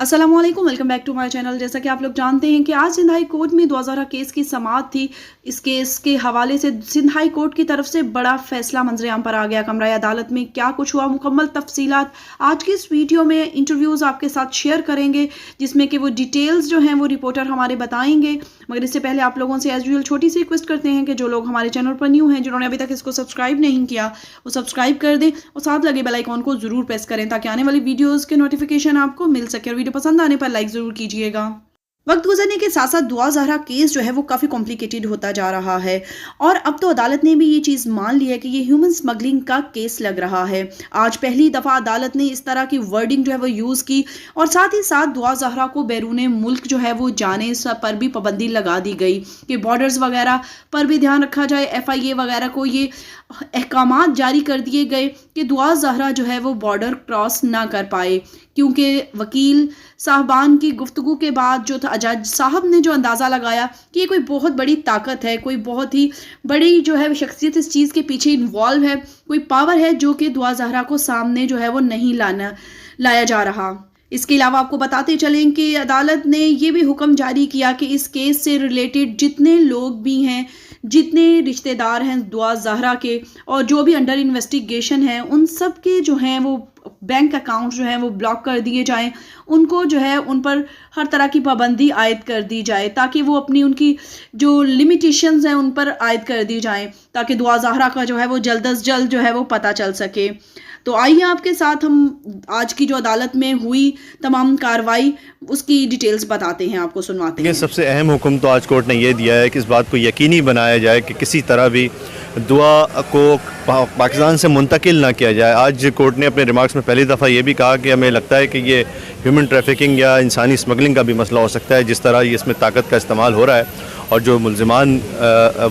अस्सलाम वालेकुम, welcome back to my channel. जैसा कि आप लोग जानते हैं कि आज सिंध हाई कोर्ट में 2000 केस की समाअत थी। इस केस के हवाले से सिंध हाई कोर्ट की तरफ से बड़ा फैसला मंजर-ए-आम पर आ गया। कमरा अदालत में क्या कुछ हुआ, मुकम्मल तफसीलात आज की इस वीडियो में इंटरव्यूज़ आपके साथ शेयर करेंगे, जिसमें कि वो डिटेल्स जो हैं वो रिपोर्टर हमारे बताएंगे। मगर इससे पहले आप लोगों से एज यूजुअल छोटी सी रिक्वेस्ट करते हैं कि जो लोग हमारे चैनल पर न्यू हैं, जिन्होंने अभी तक इसको सब्सक्राइब नहीं किया, वो सब्सक्राइब कर दें और साथ लगे बेल आइकॉन को ज़रूर प्रेस करें ताकि आने वाली वीडियोज़ के नोटिफिकेशन आपको मिल सके। और वीडियो पसंद आने पर लाइक ज़रूर कीजिएगा। वक्त गुजरने के साथ साथ दुआ ज़हरा केस जो है वो काफ़ी कॉम्प्लिकेटेड होता जा रहा है और अब तो अदालत ने भी ये चीज़ मान ली है कि ये ह्यूमन स्मगलिंग का केस लग रहा है। आज पहली दफ़ा अदालत ने इस तरह की वर्डिंग जो है वो यूज़ की और साथ ही साथ दुआ ज़हरा को बैरून मुल्क जो है वो जाने पर भी पाबंदी लगा दी गई कि बॉर्डर्स वगैरह पर भी ध्यान रखा जाए। FIA वगैरह को ये अहकामात जारी कर दिए गए कि दुआ ज़हरा जो है वो बॉर्डर क्रॉस ना कर पाए, क्योंकि वकील साहबान की गुफ्तगू के बाद जो था जज साहब ने जो अंदाज़ा लगाया कि ये कोई बहुत बड़ी ताकत है, कोई बहुत ही बड़ी जो है शख्सियत इस चीज़ के पीछे इन्वॉल्व है, कोई पावर है जो कि दुआ ज़हरा को सामने जो है वो नहीं लाया जा रहा। इसके अलावा आपको बताते चलें कि अदालत ने ये भी हुक्म जारी किया कि इस केस से रिलेटेड जितने लोग भी हैं, जितने रिश्तेदार हैं दुआ ज़हरा के और जो भी अंडर इन्वेस्टिगेशन हैं, उन सब के जो हैं वो बैंक अकाउंट जो हैं वो ब्लॉक कर दिए जाएं। उनको जो है उन पर हर तरह की पाबंदी आयद कर दी जाए ताकि वो उनकी जो लिमिटेशंस हैं उन पर आयद कर दी जाएं ताकि दुआ ज़हरा का जो है वो जल्द अज जल्द जो है वो पता चल सके। तो आइए आपके साथ हम आज की जो अदालत में हुई तमाम कार्रवाई उसकी डिटेल्स बताते हैं, आपको सुनवाते हैं। सबसे अहम हुक्म तो आज कोर्ट ने ये दिया है कि इस बात को यकीनी बनाया जाए कि किसी तरह भी दुआ को पाकिस्तान से मुंतकिल ना किया जाए। आज कोर्ट ने अपने रिमार्क्स में पहली दफ़ा ये भी कहा कि हमें लगता है कि ये ह्यूमन ट्रैफिकिंग या इंसानी स्मगलिंग का भी मसला हो सकता है, जिस तरह इसमें ताकत का इस्तेमाल हो रहा है और जो मुल्ज़िमान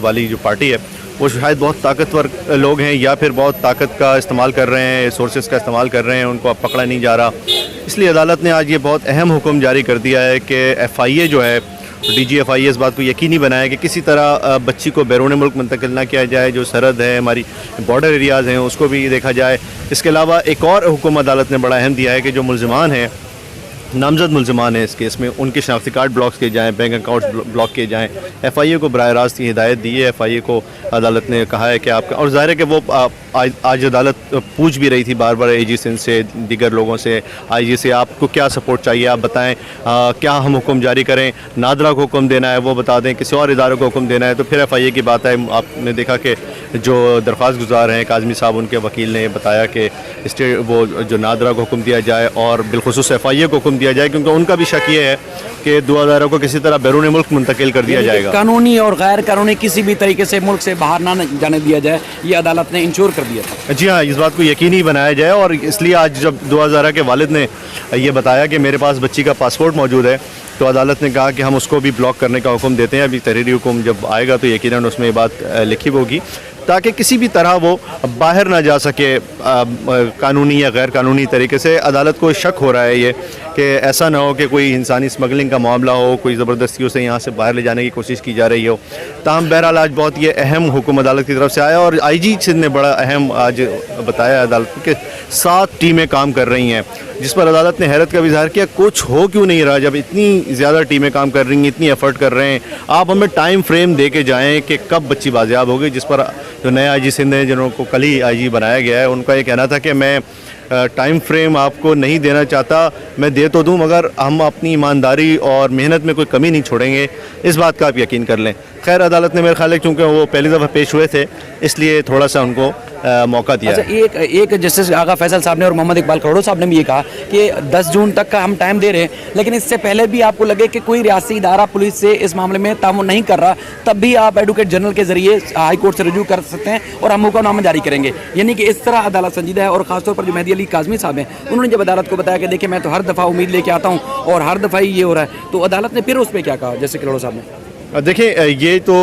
वाली जो पार्टी है वो शायद बहुत ताकतवर लोग हैं या फिर बहुत ताकत का इस्तेमाल कर रहे हैं, सोर्सेज का इस्तेमाल कर रहे हैं, उनको अब पकड़ा नहीं जा रहा। इसलिए अदालत ने आज ये बहुत अहम हुक्म जारी कर दिया है कि FIA जो है DG FIA इस बात को यकीनी बनाए कि किसी तरह बच्ची को बैरून मुल्क मुंतकिल ना किया जाए। जो सरहद है, हमारी बॉर्डर एरियाज़ हैं, उसको भी देखा जाए। इसके अलावा एक और हुक्म अदालत ने बड़ा अहम दिया है कि जो मुल्ज़िमान हैं, नामजद मुल्ज़िमान हैं इस केस में, उनके शनाख्ती कार्ड ब्लॉक किए जाएँ, बैंक अकाउंट ब्लॉक किए जाएँ। FIA को बराह रास्त की हिदायत दी है। FIA को अदालत ने कहा है कि आपका, और ज़ाहिर है कि वो आज अदालत पूछ भी रही थी बार बार AG सिंध से, दीगर लोगों से, IG से, आपको क्या सपोर्ट चाहिए, आप बताएं, क्या हम हुक्म जारी करें, नादरा को हुक्म देना है वो बता दें, किसी और इदारे को हुक्म देना है। तो फिर FIA की बात है। आपने देखा कि जो दरख्वास्त गुजार हैं काज़मी साहब, उनके वकील ने बताया कि वो जो नादरा को हुक्म दिया जाए और बिलखुसूस FIA को हुक्म दिया जाए, क्योंकि उनका भी शक ये है कि दुआ ज़हरा को किसी तरह बैरून मुल्क मुंतकिल कर दिया जाएगा। कानूनी और गैर कानूनी किसी भी तरीके से मुल्क से बाहर ना जाने दिया जाए, ये अदालत ने इंश्योर कर दिया था। जी हाँ, इस बात को यकीनी बनाया जाए। और इसलिए आज जब दुआ ज़हरा के वालिद ने ये बताया कि मेरे पास बच्ची का पासपोर्ट मौजूद है, तो अदालत ने कहा कि हम उसको भी ब्लॉक करने का हुक्म देते हैं। अभी तहरीरी हुक्म जब आएगा तो यकीनन उसमें ये बात लिखी होगी ताकि किसी भी तरह वो बाहर ना जा सके कानूनी या गैर कानूनी तरीके से। अदालत को शक हो रहा है ये कि ऐसा ना हो कि कोई इंसानी स्मगलिंग का मामला हो, कोई ज़बरदस्ती उसे यहाँ से बाहर ले जाने की कोशिश की जा रही हो। ताहम बहरहाल आज बहुत ये अहम हुक्म अदालत की तरफ से आया और IG सिंध ने बड़ा अहम आज बताया अदालत को कि 7 टीमें काम कर रही हैं, जिस पर अदालत ने हैरत का भी इज़हार किया। कुछ हो क्यों नहीं रहा जब इतनी ज़्यादा टीमें काम कर रही हैं, इतनी एफर्ट कर रहे हैं, आप हमें टाइम फ्रेम दे के जाएँ कि कब बच्ची बाजियाब होगी। जिस पर जो नए IG सिंध हैं, जिनको कल ही IG बनाया गया है, उनका ये कहना था कि मैं टाइम फ्रेम आपको नहीं देना चाहता, मैं दे तो दूं मगर हम अपनी ईमानदारी और मेहनत में कोई कमी नहीं छोड़ेंगे, इस बात का आप यकीन कर लें। खैर अदालत ने मेरे ख्याल है क्योंकि वो पहली दफ़ा पेश हुए थे इसलिए थोड़ा सा उनको मौका दिया। अच्छा, एक जस्टिस आगा फैसल साहब ने और मोहम्मद इकबाल खरोड़ो साहब ने भी ये कहा कि 10 जून तक का हम टाइम दे रहे हैं, लेकिन इससे पहले भी आपको लगे कि कोई रियासी इदारा पुलिस से इस मामले में तामुन नहीं कर रहा, तब भी आप एडवोकेट जनरल के जरिए हाई कोर्ट से रजू कर सकते हैं और हम हुक्मनामा जारी करेंगे। यानी कि इस तरह अदालत संजीदा है। और ख़ासतौर पर जो मेहदी अली काज़मी साहब हैं, उन्होंने जब अदालत को बताया कि देखिए मैं तो हर दफ़ा उम्मीद लेके आता हूँ और हर दफ़ा ही ये हो रहा है, तो अदालत ने फिर उस पर क्या कहा जैसे खरोड़ो साहब ने? देखिए ये तो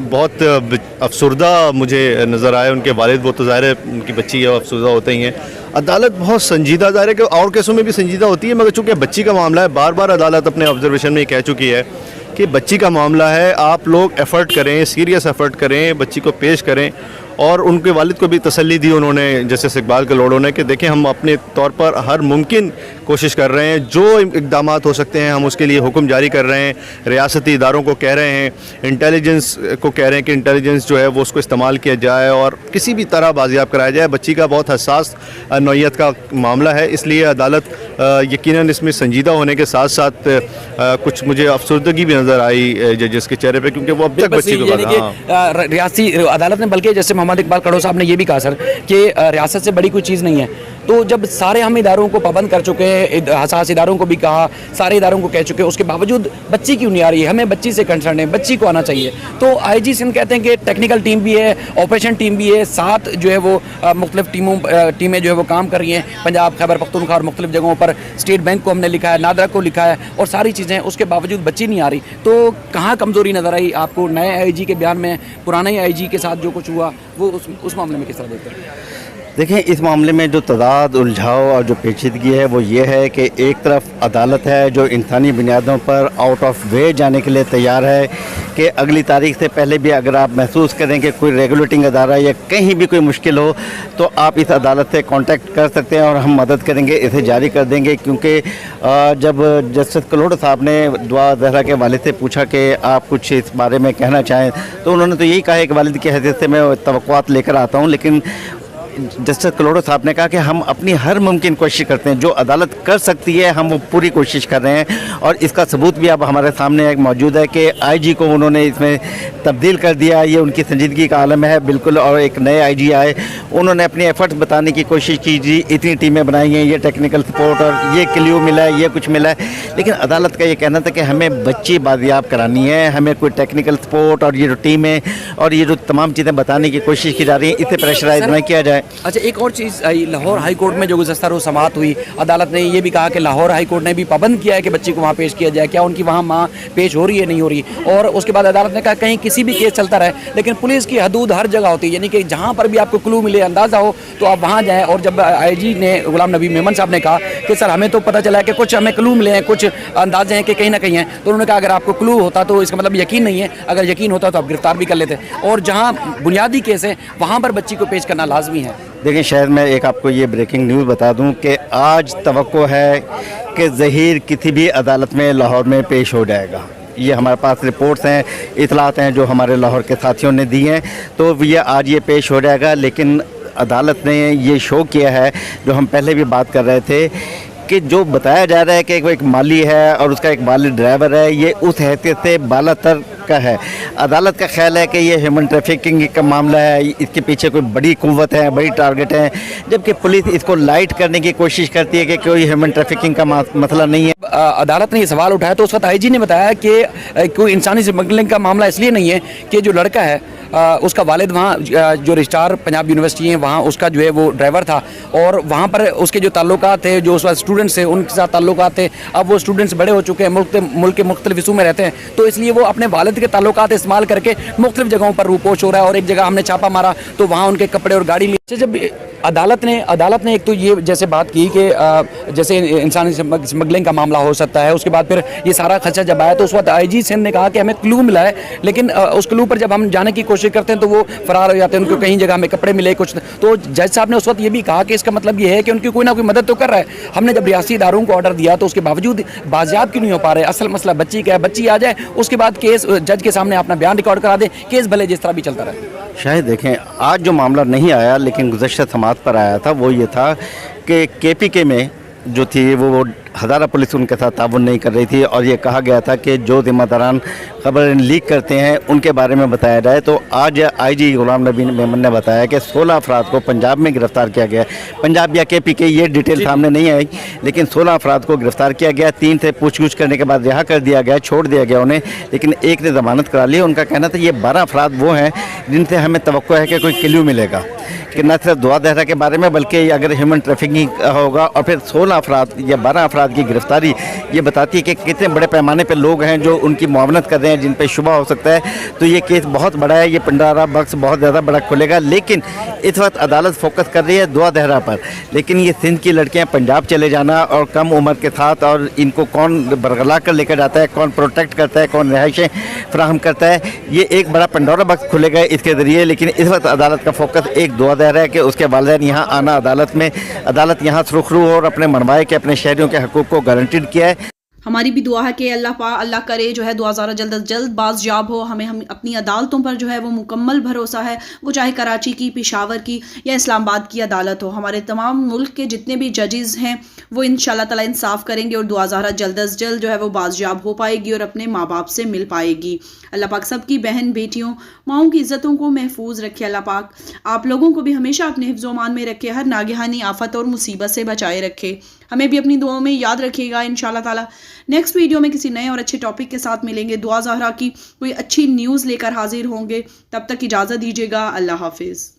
बहुत अफसरदा मुझे नज़र आए उनके वालिद। वो तो ज़ाहिर है उनकी बच्ची है, अफसरदा होते ही हैं। अदालत बहुत संजीदा, ज़ाहिर है कि और केसों में भी संजीदा होती है, मगर चूँकि बच्ची का मामला है, बार बार अदालत अपने ऑब्जर्वेशन में कह चुकी है कि बच्ची का मामला है, आप लोग एफ़र्ट करें, सीरियस एफ़र्ट करें, बच्ची को पेश करें اور ان کے والد کو بھی تسلی دی انہوں نے جسٹس اقبال کلوڑوں نے کہ دیکھیں ہم اپنے طور پر ہر ممکن کوشش کر رہے ہیں، جو اقدامات ہو سکتے ہیں ہم اس کے لیے حکم جاری کر رہے ہیں، ریاستی اداروں کو کہہ رہے ہیں، انٹیلیجنس کو کہہ رہے ہیں کہ انٹیلیجنس جو ہے وہ اس کو استعمال کیا جائے اور کسی بھی طرح بازیاب کرایا جائے۔ بچی کا بہت حساس نوعیت کا معاملہ ہے، اس لیے عدالت یقیناً اس میں سنجیدہ ہونے کے ساتھ ساتھ کچھ مجھے افسردگی بھی نظر آئی ججز کے چہرے پہ، کیونکہ وہ اب تک بچی کو ریاستی عدالت نے بلکہ جیسے محمد اقبال کڑو صاحب نے یہ بھی کہا سر کہ ریاست سے بڑی کوئی چیز نہیں ہے، تو جب سارے ہم اداروں کو پابند کر چکے ہیں، حساس اداروں کو بھی کہا، سارے اداروں کو کہہ چکے ہیں، اس کے باوجود بچی کیوں نہیں آ رہی ہے؟ ہمیں بچی سے کنسرن ہے، بچی کو آنا چاہیے۔ تو آئی جی سندھ کہتے ہیں کہ ٹیکنیکل ٹیم بھی ہے، آپریشن ٹیم بھی ہے، ساتھ جو ہے وہ مختلف ٹیمیں جو ہے وہ کام کر رہی ہیں، پنجاب، خیبر پختونخوا اور مختلف جگہوں پر، اسٹیٹ بینک کو ہم نے لکھا ہے، نادرا کو لکھا ہے اور ساری چیزیں، اس کے باوجود بچی نہیں آ رہی۔ تو کہاں کمزوری نظر آئی آپ کو نئے آئی جی کے بیان میں؟ پرانے آئی جی کے ساتھ جو کچھ ہوا وہ اس معاملے میں کس طرح دیکھتے ہیں؟ دیکھیں اس معاملے میں جو تضاد، الجھاؤ اور جو پیچیدگی ہے وہ یہ ہے کہ ایک طرف عدالت ہے جو انسانی بنیادوں پر آؤٹ آف وے جانے کے لیے تیار ہے کہ اگلی تاریخ سے پہلے بھی اگر آپ محسوس کریں کہ کوئی ریگولیٹنگ ادارہ یا کہیں بھی کوئی مشکل ہو تو آپ اس عدالت سے کانٹیکٹ کر سکتے ہیں اور ہم مدد کریں گے، اسے جاری کر دیں گے۔ کیونکہ جب جسٹس کلوڑ صاحب نے دعا زہرا کے والد سے پوچھا کہ آپ کچھ اس بارے میں کہنا چاہیں تو انہوں نے تو یہی کہا ہے کہ والد کی حیثیت سے میں توقعات لے کر آتا ہوں، لیکن جسٹس کلوڑو صاحب نے کہا کہ ہم اپنی ہر ممکن کوشش کرتے ہیں، جو عدالت کر سکتی ہے ہم وہ پوری کوشش کر رہے ہیں، اور اس کا ثبوت بھی اب ہمارے سامنے ایک موجود ہے کہ آئی جی کو انہوں نے اس میں تبدیل کر دیا۔ یہ ان کی سنجیدگی کا عالم ہے بالکل، اور ایک نئے آئی جی آئے، انہوں نے اپنے ایفرٹس بتانے کی کوشش کی، جی اتنی ٹیمیں بنائی ہیں، یہ ٹیکنیکل سپورٹ اور یہ کلیو ملا ہے، یہ کچھ ملا ہے، لیکن عدالت کا یہ کہنا تھا کہ ہمیں بچی بازیاب کرانی ہے، ہمیں کوئی ٹیکنیکل سپورٹ اور یہ جو ٹیمیں اور یہ جو تمام چیزیں بتانے کی کوشش کی جا رہی ہیں، اسے پریشرائز نہ کیا جائے۔ اچھا ایک اور چیز، لاہور ہائی کورٹ میں جو گزشتہ روز سماعت ہوئی، عدالت نے یہ بھی کہا کہ لاہور ہائی کورٹ نے بھی پابند کیا ہے کہ بچی کو وہاں پیش کیا جائے، کیا ان کی وہاں ماں پیش ہو رہی ہے نہیں ہو رہی، اور اس کے بعد عدالت نے کہا کہیں کسی بھی کیس چلتا رہے لیکن پولیس کی حدود ہر جگہ ہوتی ہے، یعنی کہ جہاں پر بھی آپ کو کلو ملے، اندازہ ہو تو آپ وہاں جائیں۔ اور جب آئی جی نے غلام نبی میمن صاحب نے کہا کہ سر ہمیں تو پتہ چلا ہے کہ کچھ ہمیں کلو ملے ہیں، کچھ اندازے ہیں کہ کہیں نہ کہیں ہیں، تو انہوں نے کہا اگر آپ کو کلو ہوتا تو اس کا مطلب یقین نہیں ہے، اگر یقین ہوتا تو آپ گرفتار بھی کر لیتے، اور جہاں بنیادی کیس ہے وہاں پر بچی کو پیش کرنا لازمی ہے۔ دیکھیں شاید میں ایک آپ کو یہ بریکنگ نیوز بتا دوں کہ آج توقع ہے کہ ظہیر کسی بھی عدالت میں لاہور میں پیش ہو جائے گا۔ یہ ہمارے پاس رپورٹس ہیں، اطلاعات ہیں جو ہمارے لاہور کے ساتھیوں نے دی ہیں، تو یہ آج یہ پیش ہو جائے گا۔ لیکن عدالت نے یہ شو کیا ہے جو ہم پہلے بھی بات کر رہے تھے کہ جو بتایا جا رہا ہے کہ ایک مالی ہے اور اس کا ایک مالی ڈرائیور ہے، یہ اس حیثیت سے بالا تر کا ہے۔ عدالت کا خیال ہے کہ یہ ہیومن ٹریفکنگ کا معاملہ ہے، اس کے پیچھے کوئی بڑی قوت ہے، بڑی ٹارگٹ ہے، جبکہ پولیس اس کو لائٹ کرنے کی کوشش کرتی ہے کہ کوئی ہیومن ٹریفکنگ کا مسئلہ نہیں ہے۔ عدالت نے یہ سوال اٹھایا تو اس وقت آئی جی نے بتایا کہ کوئی انسانی اسمگلنگ کا معاملہ اس لیے نہیں ہے کہ جو لڑکا ہے اس کا والد وہاں جو رجسٹرار پنجاب یونیورسٹی ہیں وہاں اس کا جو ہے وہ ڈرائیور تھا، اور وہاں پر اس کے جو تعلقات تھے، جو اس وقت اسٹوڈنٹس تھے ان کے ساتھ تعلقات تھے، اب وہ اسٹوڈنٹس بڑے ہو چکے ہیں، ملک کے مختلف حصوں میں رہتے ہیں، تو اس لیے وہ اپنے والد کے تعلقات استعمال کر کے مختلف جگہوں پر روپوش ہو رہا ہے، اور ایک جگہ ہم نے چھاپا مارا تو وہاں ان کے کپڑے اور گاڑی لی۔ جب عدالت نے ایک تو یہ جیسے بات کی کہ جیسے انسانی اسمگلنگ کا معاملہ ہو سکتا ہے، اس کے بعد پھر یہ سارا خدشہ جب آیا تو اس وقت آئی جی سندھ نے کہا کہ ہمیں کلو ملا ہے، لیکن اس کلو پر جب ہم جانے کی کوشش کرتے ہیں تو وہ فرار ہو جاتے ہیں، ان کو کہیں جگہ ہمیں کپڑے ملے کچھ، تو جج صاحب نے اس وقت یہ بھی کہا کہ اس کا مطلب یہ ہے کہ ان کی کوئی نہ کوئی مدد تو کر رہا ہے۔ ہم نے جب ریاستی اداروں کو آرڈر دیا تو اس کے باوجود بازیاب کیوں نہیں ہو پا رہے؟ اصل مسئلہ بچی کا ہے، بچی آ جائے اس کے بعد کیس جج کے سامنے اپنا بیان ریکارڈ کرا دے، کیس بھلے جس طرح بھی چلتا رہے۔ شاید دیکھیں آج جو معاملہ نہیں آیا لیکن گزشتہ سماعت پر آیا تھا وہ یہ تھا کہ کے پی کے میں جو تھی وہ ہزارہ پولیس ان کے ساتھ تعاون نہیں کر رہی تھی، اور یہ کہا گیا تھا کہ جو ذمہ داران خبریں لیک کرتے ہیں ان کے بارے میں بتایا جائے۔ تو آج آئی جی غلام نبی میمن نے بتایا کہ 16 افراد کو پنجاب میں گرفتار کیا گیا ہے، پنجاب یا کے پی کے یہ ڈیٹیل سامنے نہیں آئی، لیکن 16 افراد کو گرفتار کیا گیا، 3 سے پوچھ گچھ کرنے کے بعد رہا کر دیا گیا، چھوڑ دیا گیا انہیں، لیکن ایک نے ضمانت کرا لی۔ ان کا کہنا تھا یہ 12 افراد وہ ہیں جن سے ہمیں توقع ہے کہ کوئی کلیو ملے گا، کہ نہ صرف دعا دہرا کے بارے میں بلکہ اگر ہیومن ٹریفکنگ ہوگا، اور پھر 16 افراد یا 12 افراد अफराद की गिरफ्तारी ये बताती है कि कितने बड़े पैमाने पर लोग हैं जो उनकी मुआवनत कर रहे हैं, जिन पर शुबा हो सकता है। तो ये केस बहुत बड़ा है, ये पंडारा बक्स बहुत ज़्यादा बड़ा खुलेगा। लेकिन इस वक्त अदालत फोकस कर रही है दुआ दहरा पर, लेकिन ये सिंध की लड़कियां पंजाब चले जाना और कम उम्र के साथ, और इनको कौन बरगला कर लेकर जाता है, कौन प्रोटेक्ट करता है, कौन रिहाइशें फ्राहम करता है, ये एक बड़ा पंडोरा बक्स खुलेगा इसके ज़रिए। लेकिन इस वक्त अदालत का फोकस एक दुआ दहरा है कि उसके वालिदैन यहाँ आना, अदालत यहाँ सुरखरू और अपने मनवाए के अपने शहरियों के हकूक़ को गारंटीड किया है। हमारी भी दुआ है कि अल्लाह करे जो है दुआ ज़रा जल्द अज जल्द बाज़याब हो। हम अपनी अदालतों पर जो है वो मुकम्मल भरोसा है, वो चाहे कराची की, पेशावर की या इस्लामाबाद की अदालत हो। हमारे तमाम मुल्क के जितने भी जजेस हैं वो इंशाल्लाह ताला इंसाफ करेंगे और दुआ ज़रा जल्द अज जल्द जो है वो बाज़याब हो पाएगी और अपने माँ बाप से मिल पाएगी। अल्लाह पाक सबकी बहन बेटियों माओं की इज़्ज़तों को महफूज रखे। अल्लाह पाक आप लोगों को भी हमेशा अपने हिफ्ज़ व अमान में रखे, हर नागहानी आफत और मुसीबत से बचाए रखे। हमें भी अपनी दुआओं में याद रखिएगा। इंशाल्लाह ताला नेक्स्ट वीडियो में किसी नए और अच्छे टॉपिक के साथ मिलेंगे। दुआ ज़हरा की कोई अच्छी न्यूज़ लेकर हाजिर होंगे। तब तक इजाज़त दीजिएगा। अल्लाह हाफिज़।